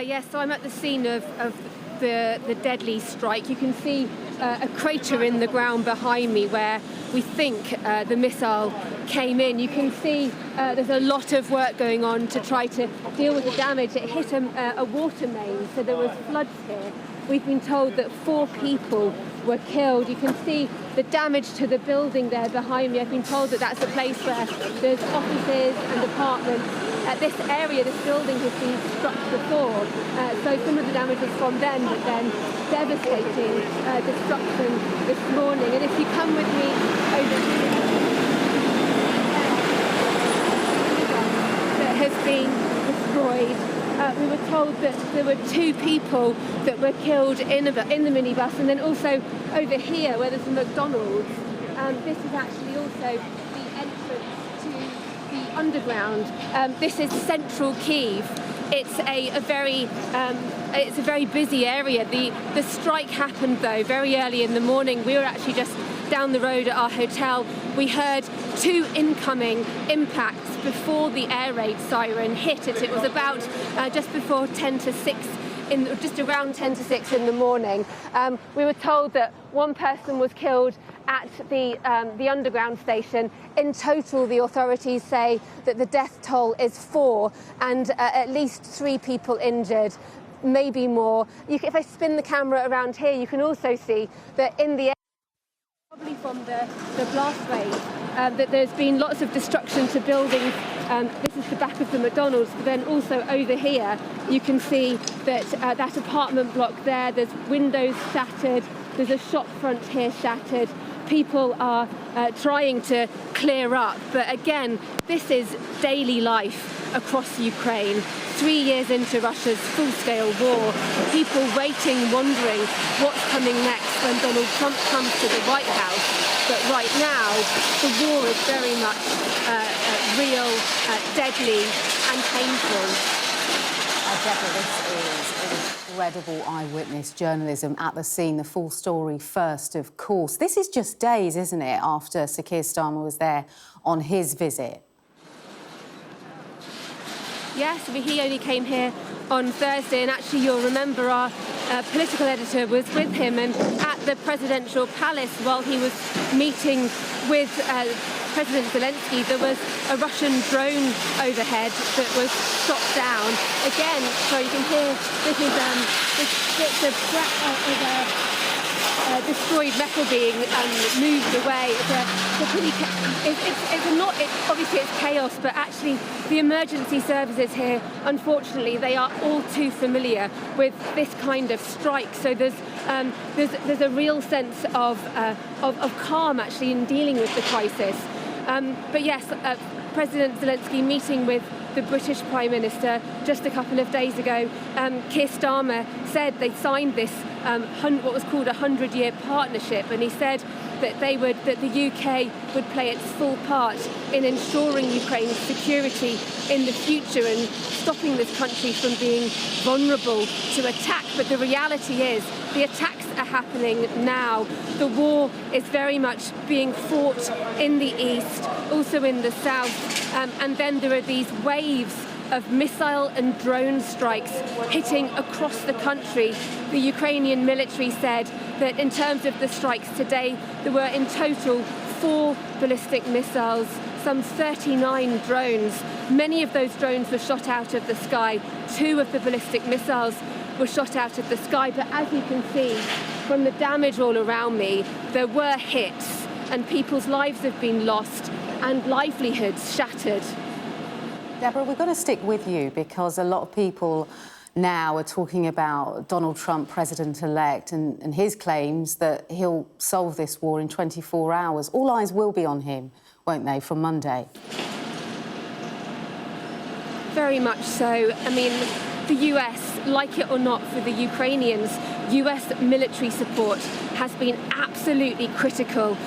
Yes, so I'm at the scene of the deadly strike. You can see a crater in the ground behind me where we think the missile came in. You can see there's a lot of work going on to try to deal with the damage. It hit a water main, so there was floods here. We've been told that 4 people were killed. You can see the damage to the building there behind me. I've been told that that's a place where there's offices and apartments. This area, this building has been struck before, so some of the damage was from then, but then devastating destruction this morning. And if you come with me over here, that has been destroyed. We were told that there were 2 people that were killed in the minibus, and then also over here where there's a McDonald's. This is actually also the entrance to the underground. This is central Kyiv. It's a very busy area. The strike happened though very early in the morning. We were actually just down the road at our hotel. We heard 2 incoming impacts before the air raid siren hit it. It was about just before 10 to 6, just around 10 to 6 in the morning. We were told that 1 person was killed at the underground station. In total, the authorities say that the death toll is 4 and at least 3 people injured, maybe more. If I spin the camera around here, you can also see that in the probably from the blast wave, that there's been lots of destruction to buildings. This is the back of the McDonald's, but then also over here you can see that that apartment block there's windows shattered, there's a shop front here shattered. People are trying to clear up, but again, this is daily life across Ukraine. 3 years into Russia's full-scale war, people waiting, wondering what's coming next when Donald Trump comes to the White House. But right now, the war is very much real, deadly and painful. Deborah, this is incredible eyewitness journalism at the scene. The full story first, of course. This is just days, isn't it, after Sir Keir Starmer was there on his visit? Yes, he only came here on Thursday, and actually you'll remember our political editor was with him and at the presidential palace while he was meeting with President Zelensky. There was a Russian drone overhead that was shot down. Again, so you can hear this is a destroyed metal being moved away. Obviously it's chaos, but actually the emergency services here, unfortunately, they are all too familiar with this kind of strike. So there's a real sense of calm actually in dealing with the crisis. But yes, President Zelensky meeting with the British Prime Minister just a couple of days ago. Keir Starmer said they signed this what was called a 100-year partnership, and he said that the UK would play its full part in ensuring Ukraine's security in the future and stopping this country from being vulnerable to attack. But the reality is the attacks are happening now. The war is very much being fought in the east, also in the south, and then there are these waves of missile and drone strikes hitting across the country. The Ukrainian military said that in terms of the strikes today, there were in total 4 ballistic missiles, some 39 drones. Many of those drones were shot out of the sky. 2 of the ballistic missiles were shot out of the sky, but as you can see from the damage all around me, there were hits and people's lives have been lost and livelihoods shattered. Deborah, we've got to stick with you because a lot of people now are talking about Donald Trump, president-elect, and his claims that he'll solve this war in 24 hours. All eyes will be on him, won't they, from Monday? Very much so. I mean, the US, like it or not for the Ukrainians, US military support has been absolutely critical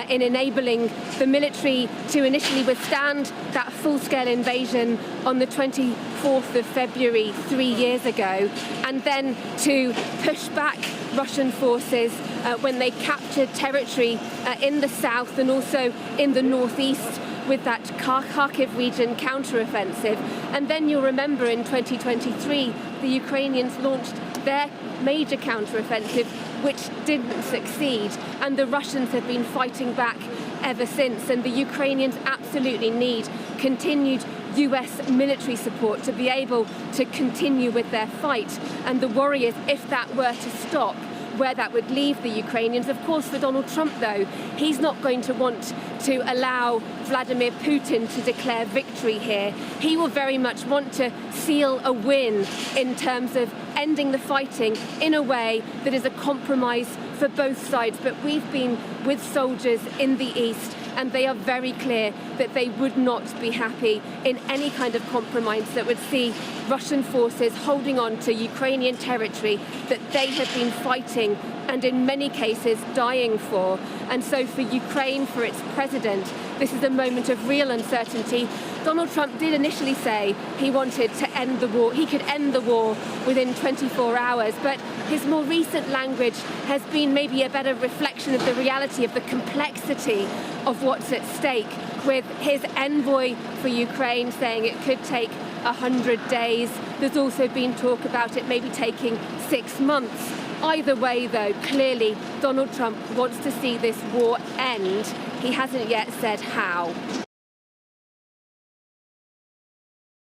in enabling the military to initially withstand that full-scale invasion on the 24th of February 3 years ago, and then to push back Russian forces when they captured territory in the south and also in the northeast with that Kharkiv region counter-offensive. And then you'll remember in 2023, the Ukrainians launched their major counter-offensive, which didn't succeed. And the Russians have been fighting back ever since. And the Ukrainians absolutely need continued US military support to be able to continue with their fight. And the worry is, if that were to stop, where that would leave the Ukrainians. Of course, for Donald Trump, though, he's not going to want to allow Vladimir Putin to declare victory here. He will very much want to seal a win in terms of ending the fighting in a way that is a compromise for both sides. But we've been with soldiers in the east, and they are very clear that they would not be happy in any kind of compromise that would see Russian forces holding on to Ukrainian territory that they have been fighting and in many cases dying for. And so for Ukraine, for its president, this is a moment of real uncertainty. Donald Trump did initially say he wanted to end the war. He could end the war within 24 hours, but his more recent language has been maybe a better reflection of the reality of the complexity of what's at stake, with his envoy for Ukraine saying it could take 100 days. There's also been talk about it maybe taking 6 months. Either way, though, clearly Donald Trump wants to see this war end. He hasn't yet said how.